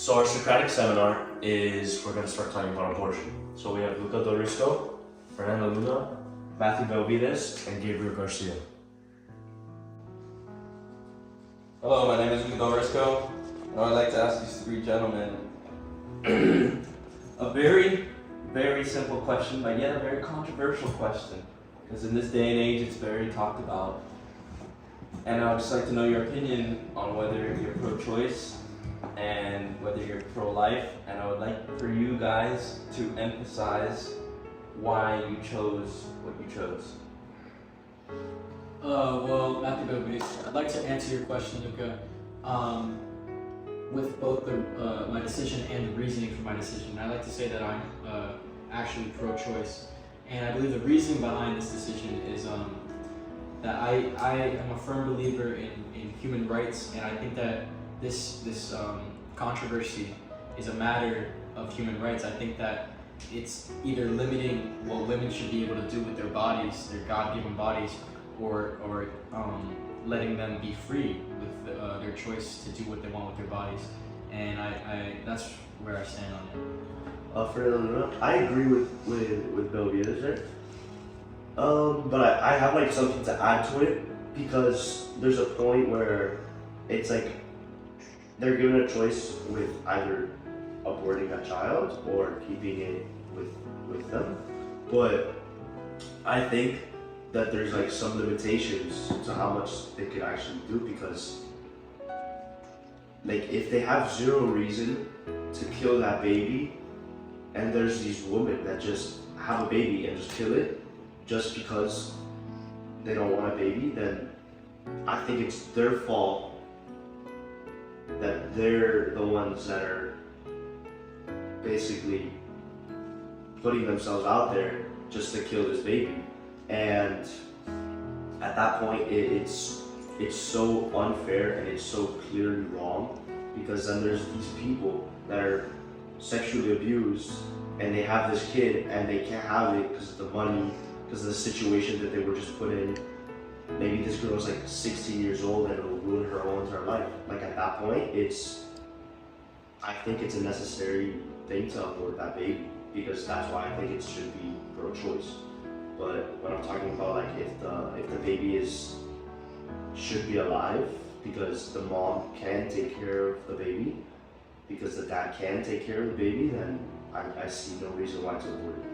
So our Socratic seminar is, we're going to start talking about abortion. So we have Luca Dorisco, Fernando Luna, Matthew Belvides, and Gabriel Garcia. Hello, my name is Luca Dorisco, and I'd like to ask these three gentlemen a very, very simple question, but yet a very controversial question, because in this day and age it's very talked about. And I would just like to know your opinion on whether you're pro-choice and whether you're pro-life, and I would like for you guys to emphasize why you chose what you chose. Well, Matthew Belvides, I'd like to answer your question, Luca, with both my decision and the reasoning for my decision. I'd like to say that I'm actually pro-choice, and I believe the reasoning behind this decision is that I am a firm believer in human rights, and I think that this controversy is a matter of human rights. I think that it's either limiting what women should be able to do with their bodies, their God-given bodies, or letting them be free with their choice to do what they want with their bodies. And I that's where I stand on it. Fernando, I agree with Belvides there. But I have like something to add to it, because there's a point where it's like they're given a choice with either aborting a child or keeping it with them. But I think that there's like some limitations to how much they could actually do, because like if they have zero reason to kill that baby, and there's these women that just have a baby and just kill it just because they don't want a baby, then I think it's their fault that they're the ones that are basically putting themselves out there just to kill this baby. And at that point, it's so unfair and it's so clearly wrong, because then there's these people that are sexually abused and they have this kid and they can't have it because of the money, because of the situation that they were just put in. Maybe this girl's like 16 years old and it'll ruin her whole entire life. Like at that point, I think it's a necessary thing to abort that baby, because that's why I think it should be pro-choice. But when I'm talking about like if the baby should be alive because the mom can take care of the baby, because the dad can take care of the baby, then I see no reason why to abort it.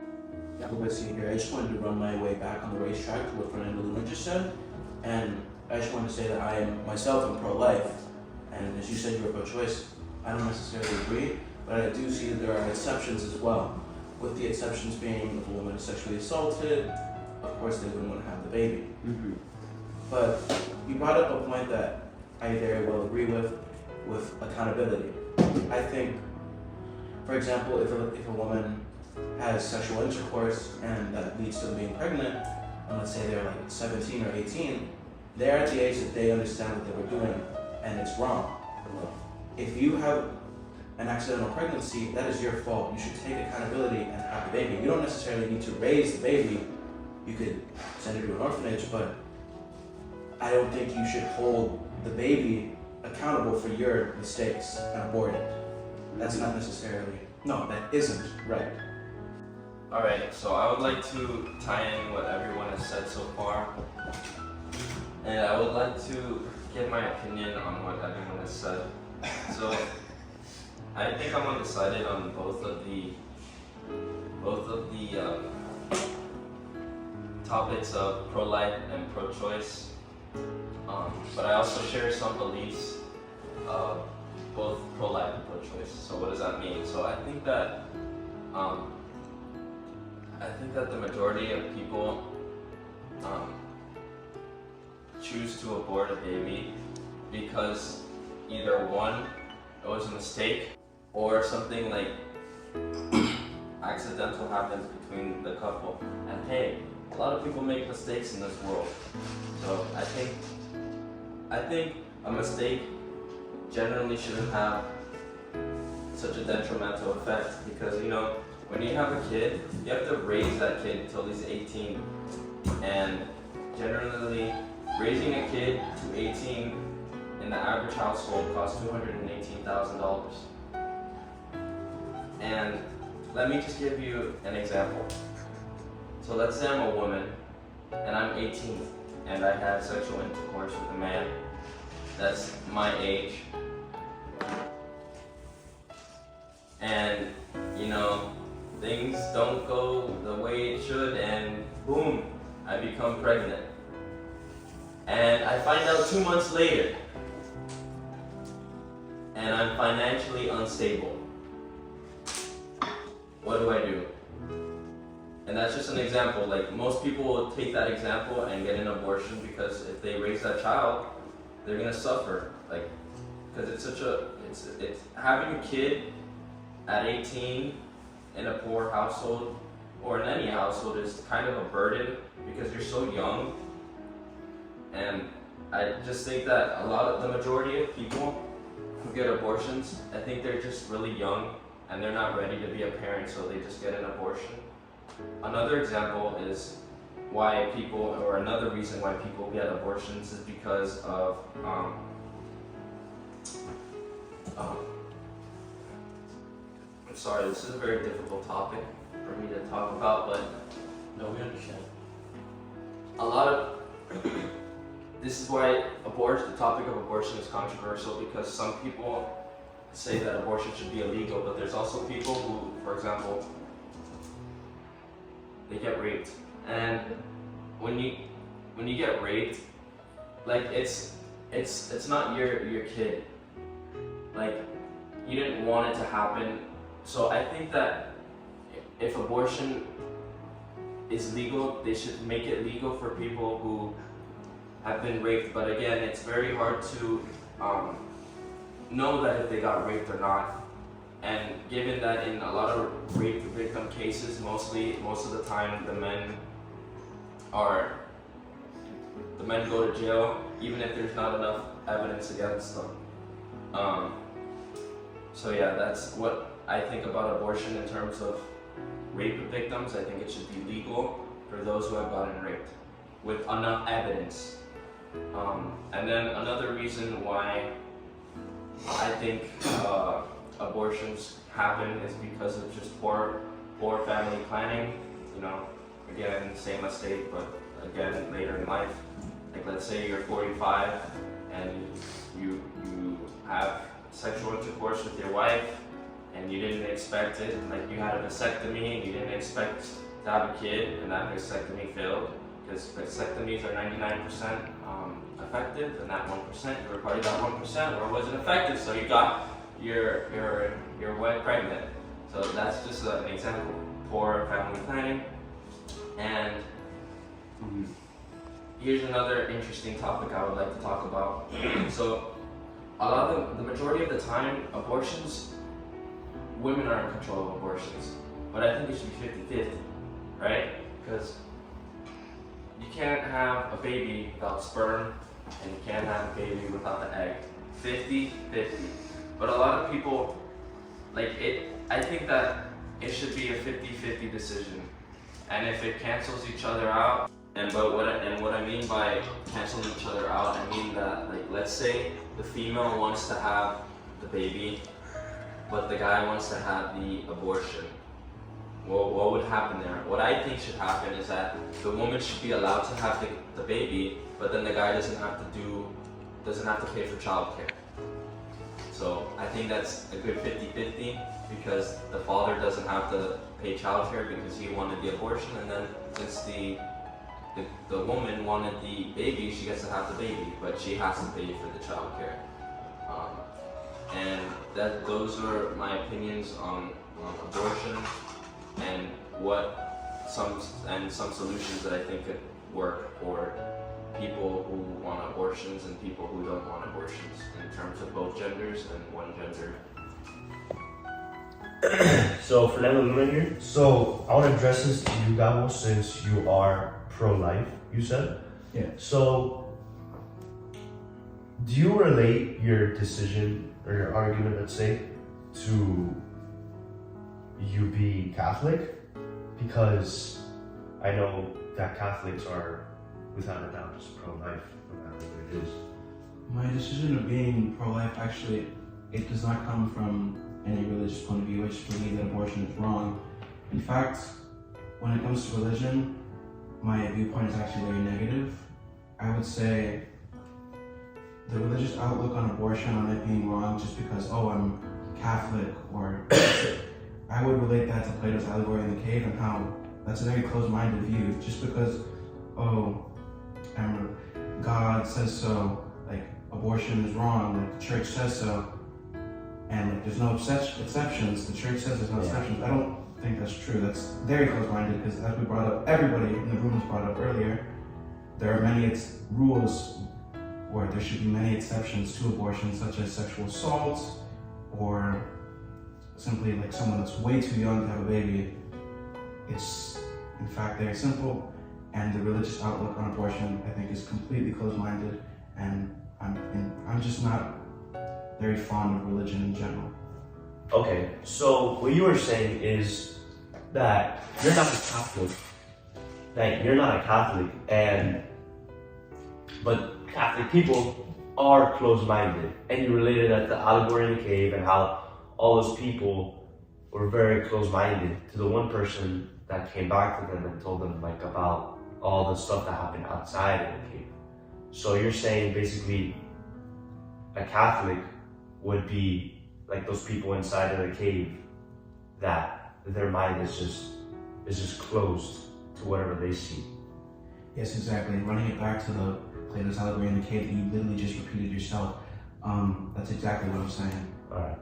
Jacob here. I just wanted to run my way back on the racetrack to what Fernando Luna just said, and I just wanted to say that I am myself pro-life, and as you said, you're pro-choice. I don't necessarily agree, but I do see that there are exceptions as well. With the exceptions being if a woman is sexually assaulted, of course they wouldn't want to have the baby. Mm-hmm. But you brought up a point that I very well agree with accountability. I think, for example, if a woman has sexual intercourse and that leads to them being pregnant, and let's say they're like 17 or 18, they're at the age that they understand what they were doing, and it's wrong. If you have an accidental pregnancy, that is your fault. You should take accountability and have the baby. You don't necessarily need to raise the baby. You could send it to an orphanage, but I don't think you should hold the baby accountable for your mistakes and abort it. That's not necessarily, no, that isn't right. Alright, so I would like to tie in what everyone has said so far, and I would like to give my opinion on what everyone has said. So I think I'm undecided on both of the topics of pro-life and pro-choice, but I also share some beliefs of both pro-life and pro-choice. So what does that mean? So I think that the majority of people choose to abort a baby because either one, it was a mistake, or something like accidental happens between the couple. And hey, a lot of people make mistakes in this world. So I think a mistake generally shouldn't have such a detrimental effect, because you know, when you have a kid, you have to raise that kid until he's 18, and generally raising a kid to 18 in the average household costs $218,000. let me just give you an example. So let's say I'm a woman and I'm 18 and I have sexual intercourse with a man that's my age. And, you know, things don't go the way it should and boom, I become pregnant. And I find out 2 months later and I'm financially unstable. What do I do? And that's just an example. Like, most people will take that example and get an abortion because if they raise that child, they're gonna suffer. Like, because it's having a kid at 18 in a poor household or in any household is kind of a burden because you're so young. And I just think that the majority of people who get abortions, I think they're just really young and they're not ready to be a parent, so they just get an abortion. Another example is another reason why people get abortions is because of I'm sorry, this is a very difficult topic for me to talk about, but No, we understand. this is why the topic of abortion is controversial, because some people say that abortion should be illegal, but there's also people who, for example, they get raped. And when you get raped, like it's not your kid. Like, you didn't want it to happen. So I think that if abortion is legal, they should make it legal for people who have been raped. But again, it's very hard to know that if they got raped or not. And given that in a lot of rape victim cases, most of the time the men go to jail, even if there's not enough evidence against them. So yeah, that's what I think about abortion in terms of rape victims. I think it should be legal for those who have gotten raped with enough evidence. And then another reason why I think abortions happen is because of just poor family planning. You know, again, same mistake, but again later in life. Like, let's say you're 45 and you have sexual intercourse with your wife and you didn't expect it. Like, you had a vasectomy and you didn't expect to have a kid, and that vasectomy failed because vasectomies are 99% effective, and that 1%, you were part of that 1% where it wasn't effective, so you got your wife pregnant. So that's just an example. Poor family planning. And here's another interesting topic I would like to talk about. So the majority of the time, abortions, women are in control of abortions, but I think it should be 50-50, right? Because you can't have a baby without sperm, and you can't have a baby without the egg. 50-50. But a lot of people, I think that it should be a 50-50 decision. And if it cancels each other out, what I mean by canceling each other out, I mean that, like, let's say the female wants to have the baby, but the guy wants to have the abortion. Well, what would happen there? What I think should happen is that the woman should be allowed to have the baby, but then the guy doesn't have to pay for childcare. So I think that's a good 50-50, because the father doesn't have to pay childcare because he wanted the abortion, and then since the woman wanted the baby, she gets to have the baby, but she has to pay for the childcare. And those are my opinions on abortion and some solutions that I think could work for people who want abortions and people who don't want abortions, in terms of both genders and one gender. So, Fernando Luna here. So I want to address this to you, Gabo, since you are pro-life, you said? Yeah. So, do you relate your decision or your argument, let's say, to you being Catholic? Because I know that Catholics are, without a doubt, just pro-life, no matter what it is. My decision of being pro-life, actually, it does not come from any religious religious point of view. I just believe that abortion is wrong. In fact, when it comes to religion, my viewpoint is actually very negative. I would say the religious outlook on abortion, on it being wrong just because, oh, I'm Catholic, or I would relate that to Plato's allegory in the cave and how that's a very closed-minded view. Just because, oh, God says so, like abortion is wrong, like the church says so, and like there's no exceptions. The church says there's no exceptions. I don't think that's true. That's very close-minded because, as we brought up, everybody in the room was brought up earlier, there are many rules, or there should be many exceptions to abortion, such as sexual assault, or simply like someone that's way too young to have a baby. It's in fact very simple, and the religious outlook on abortion, I think, is completely closed-minded, and I'm just not very fond of religion in general. Okay, so what you were saying is that you're not a Catholic. That you're not a Catholic, but Catholic people are closed-minded, and you related that to the allegory in the cave and how all those people were very closed-minded to the one person that came back to them and told them like about all the stuff that happened outside of the cave. So you're saying basically a Catholic would be like those people inside of the cave, that their mind is just closed to whatever they see. Yes, exactly. Running it back to the Plato's allegory in the cave that you literally just repeated yourself, that's exactly what I'm saying. Alright.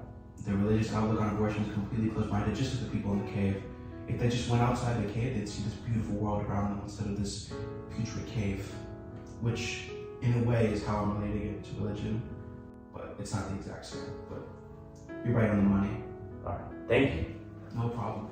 The religious outlook on abortion is completely closed-minded, just as the people in the cave. If they just went outside the cave, they'd see this beautiful world around them instead of this putrid cave, which in a way is how I'm relating it to religion, but it's not the exact same. But you're right on the money. Alright. Thank you. No problem.